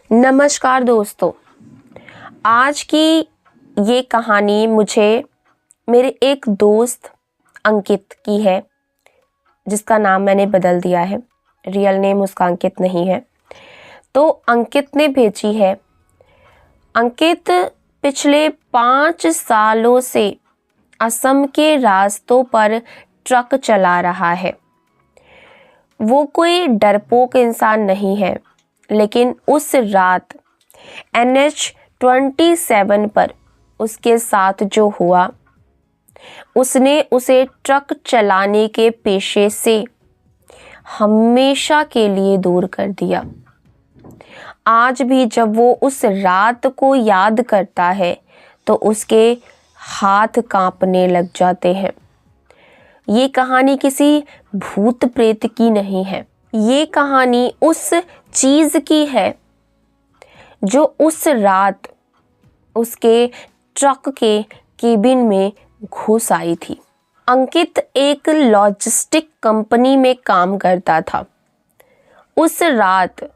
नमस्कार दोस्तों, आज की ये कहानी मुझे मेरे एक दोस्त अंकित की है, जिसका नाम मैंने बदल दिया है। रियल नेम उसका अंकित नहीं है। तो अंकित ने भेजी है। अंकित पिछले 5 सालों से असम के रास्तों पर ट्रक चला रहा है। वो कोई डरपोक इंसान नहीं है, लेकिन उस रात NH-27 पर उसके साथ जो हुआ, उसने उसे ट्रक चलाने के पेशे से हमेशा के लिए दूर कर दिया। आज भी जब वो उस रात को याद करता है तो उसके हाथ कांपने लग जाते हैं। ये कहानी किसी भूत प्रेत की नहीं है। ये कहानी उस चीज की है जो उस रात उसके ट्रक के केबिन में घुस आई थी। अंकित एक लॉजिस्टिक कंपनी में काम करता था। उस रात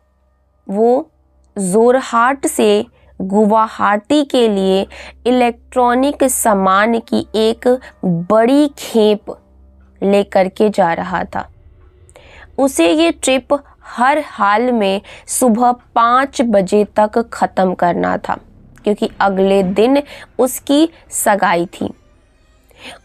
वो जोरहाट से गुवाहाटी के लिए इलेक्ट्रॉनिक सामान की एक बड़ी खेप लेकर के जा रहा था। उसे ये ट्रिप हर हाल में सुबह 5 बजे तक ख़त्म करना था, क्योंकि अगले दिन उसकी सगाई थी।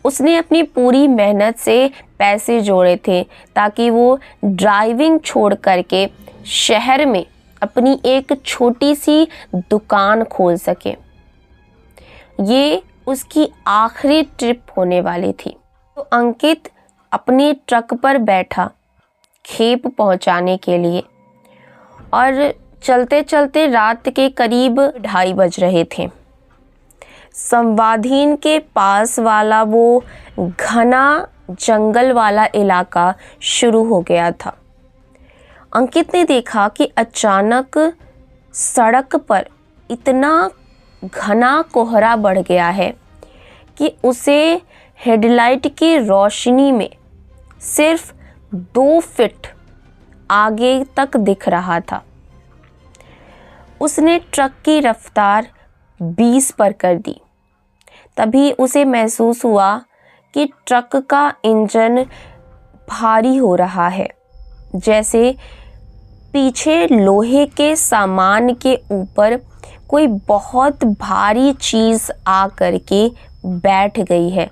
उसने अपनी पूरी मेहनत से पैसे जोड़े थे ताकि वो ड्राइविंग छोड़ करके शहर में अपनी एक छोटी सी दुकान खोल सके। ये उसकी आखिरी ट्रिप होने वाली थी। तो अंकित अपने ट्रक पर बैठा खेप पहुंचाने के लिए, और चलते चलते रात के करीब 2:30 बज रहे थे। संवादहीन के पास वाला वो घना जंगल वाला इलाका शुरू हो गया था। अंकित ने देखा कि अचानक सड़क पर इतना घना कोहरा बढ़ गया है कि उसे हेडलाइट की रोशनी में सिर्फ 2 फीट आगे तक दिख रहा था। उसने ट्रक की रफ्तार 20 पर कर दी। तभी उसे महसूस हुआ कि ट्रक का इंजन भारी हो रहा है, जैसे पीछे लोहे के सामान के ऊपर कोई बहुत भारी चीज़ आ करके बैठ गई है,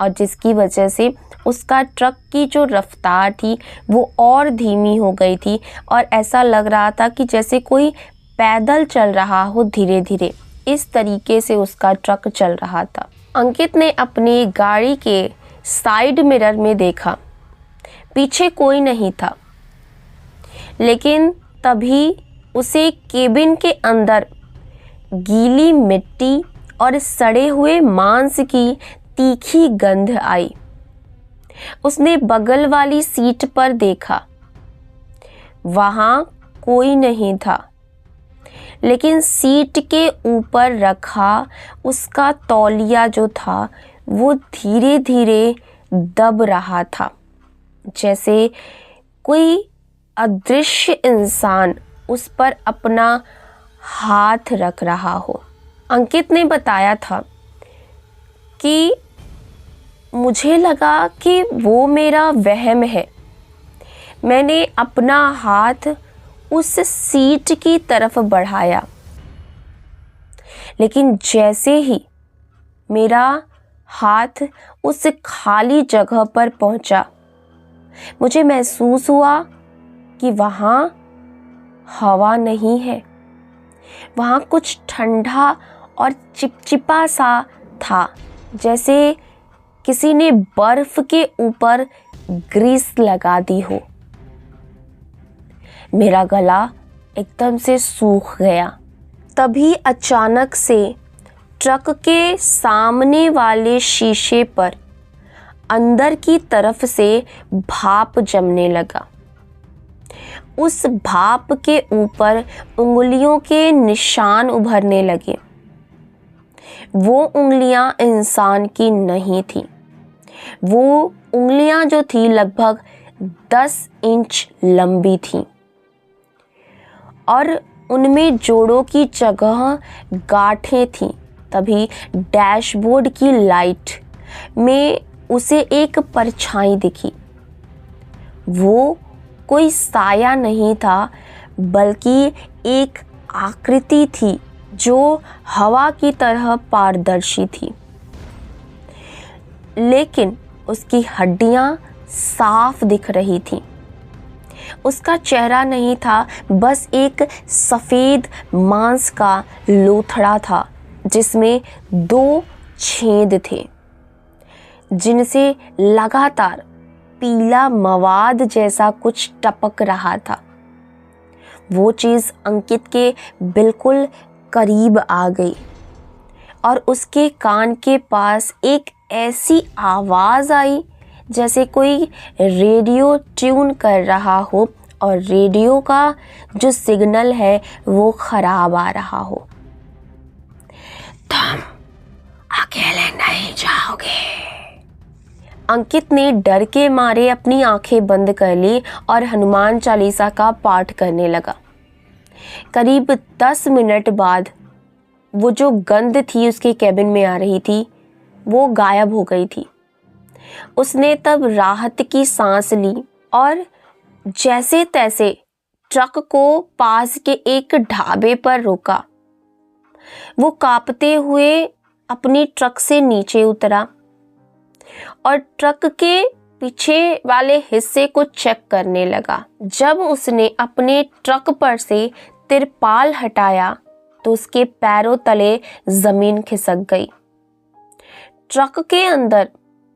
और जिसकी वजह से उसका ट्रक की जो रफ्तार थी वो और धीमी हो गई थी, और ऐसा लग रहा था कि जैसे कोई पैदल चल रहा हो धीरे धीरे। इस तरीके से उसका ट्रक चल रहा था। अंकित ने अपनी गाड़ी के साइड मिरर में देखा, पीछे कोई नहीं था, लेकिन तभी उसे केबिन के अंदर गीली मिट्टी और सड़े हुए मांस की तीखी गंध आई। उसने बगल वाली सीट पर देखा, वहां कोई नहीं था, लेकिन सीट के ऊपर रखा उसका तौलिया जो था वो धीरे धीरे दब रहा था, जैसे कोई अदृश्य इंसान उस पर अपना हाथ रख रहा हो। अंकित ने बताया था कि मुझे लगा कि वो मेरा वहम है। मैंने अपना हाथ उस सीट की तरफ बढ़ाया, लेकिन जैसे ही मेरा हाथ उस खाली जगह पर पहुंचा, मुझे महसूस हुआ कि वहाँ हवा नहीं है। वहाँ कुछ ठंडा और चिपचिपा सा था, जैसे किसी ने बर्फ के ऊपर ग्रीस लगा दी हो। मेरा गला एकदम से सूख गया। तभी अचानक से ट्रक के सामने वाले शीशे पर अंदर की तरफ से भाप जमने लगा। उस भाप के ऊपर उंगलियों के निशान उभरने लगे। वो उंगलियां इंसान की नहीं थी। वो उंगलियां जो थी लगभग 10 इंच लंबी थी, और उनमें जोड़ों की जगह गांठें थीं। तभी डैशबोर्ड की लाइट में उसे एक परछाई दिखी। वो कोई साया नहीं था, बल्कि एक आकृति थी जो हवा की तरह पारदर्शी थी, लेकिन उसकी हड्डियां साफ दिख रही थीं। उसका चेहरा नहीं था, बस एक सफ़ेद मांस का लोथड़ा था जिसमें 2 छेद थे, जिनसे लगातार पीला मवाद जैसा कुछ टपक रहा था। वो चीज़ अंकित के बिल्कुल करीब आ गई और उसके कान के पास एक ऐसी आवाज़ आई जैसे कोई रेडियो ट्यून कर रहा हो और रेडियो का जो सिग्नल है वो ख़राब आ रहा हो। तुम अकेले नहीं जाओगे। अंकित ने डर के मारे अपनी आंखें बंद कर ली और हनुमान चालीसा का पाठ करने लगा। करीब 10 मिनट बाद वो जो गंध थी उसके केबिन में आ रही थी वो गायब हो गई थी। उसने तब राहत की सांस ली और जैसे तैसे ट्रक को पास के एक ढाबे पर रोका। वो कांपते हुए अपनी ट्रक से नीचे उतरा और ट्रक के पीछे वाले हिस्से को चेक करने लगा। जब उसने अपने ट्रक पर से तिरपाल हटाया तो उसके पैरों तले जमीन खिसक गई। ट्रक के अंदर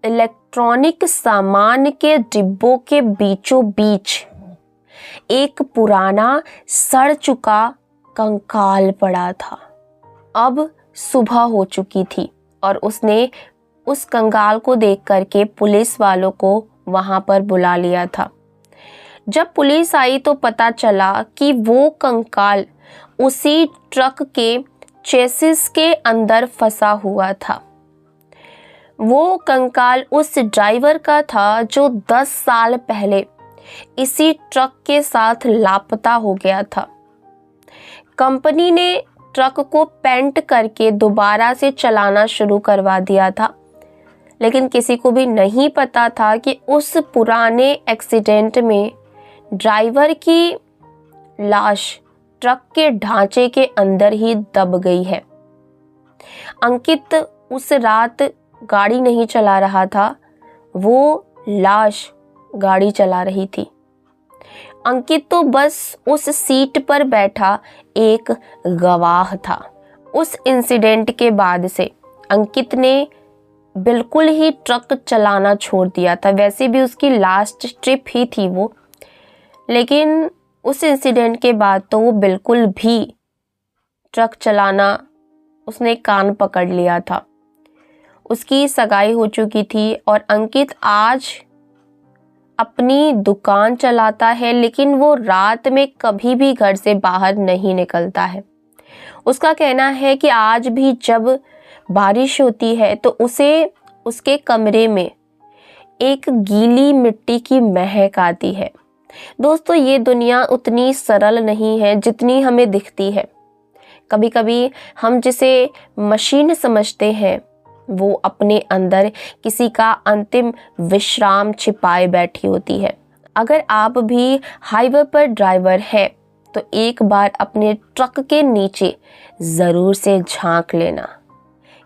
इलेक्ट्रॉनिक सामान के डिब्बों के बीचों बीच एक पुराना सड़ चुका कंकाल पड़ा था। अब सुबह हो चुकी थी और उसने उस कंकाल को देख करके पुलिस वालों को वहां पर बुला लिया था। जब पुलिस आई तो पता चला कि वो कंकाल उसी ट्रक के चेसिस के अंदर फंसा हुआ था। वो कंकाल उस ड्राइवर का था जो 10 साल पहले इसी ट्रक के साथ लापता हो गया था। कंपनी ने ट्रक को पेंट करके दोबारा से चलाना शुरू करवा दिया था, लेकिन किसी को भी नहीं पता था कि उस पुराने एक्सीडेंट में ड्राइवर की लाश ट्रक के ढांचे के अंदर ही दब गई है। अंकित उस रात गाड़ी नहीं चला रहा था, वो लाश गाड़ी चला रही थी। अंकित तो बस उस सीट पर बैठा एक गवाह था। उस इंसिडेंट के बाद से अंकित ने बिल्कुल ही ट्रक चलाना छोड़ दिया था। वैसे भी उसकी लास्ट ट्रिप ही थी वो, लेकिन उस इंसिडेंट के बाद तो वो बिल्कुल भी ट्रक चलाना उसने कान पकड़ लिया था। उसकी सगाई हो चुकी थी और अंकित आज अपनी दुकान चलाता है, लेकिन वो रात में कभी भी घर से बाहर नहीं निकलता है। उसका कहना है कि आज भी जब बारिश होती है तो उसे उसके कमरे में एक गीली मिट्टी की महक आती है। दोस्तों, ये दुनिया उतनी सरल नहीं है जितनी हमें दिखती है। कभी कभी हम जिसे मशीन समझते हैं वो अपने अंदर किसी का अंतिम विश्राम छिपाए बैठी होती है। अगर आप भी हाईवे पर ड्राइवर हैं तो एक बार अपने ट्रक के नीचे ज़रूर से झांक लेना।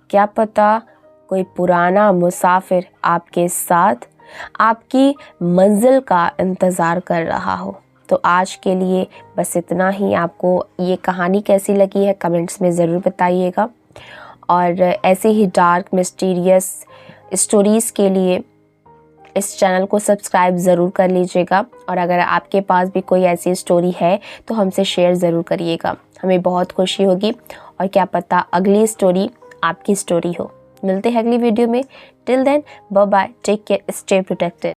क्या पता कोई पुराना मुसाफिर आपके साथ आपकी मंजिल का इंतज़ार कर रहा हो। तो आज के लिए बस इतना ही। आपको ये कहानी कैसी लगी है कमेंट्स में ज़रूर बताइएगा, और ऐसे ही डार्क मिस्टीरियस स्टोरीज़ के लिए इस चैनल को सब्सक्राइब ज़रूर कर लीजिएगा। और अगर आपके पास भी कोई ऐसी स्टोरी है तो हमसे शेयर ज़रूर करिएगा, हमें बहुत खुशी होगी। और क्या पता अगली स्टोरी आपकी स्टोरी हो। मिलते हैं अगली वीडियो में। Till then bye bye, take care, stay protected.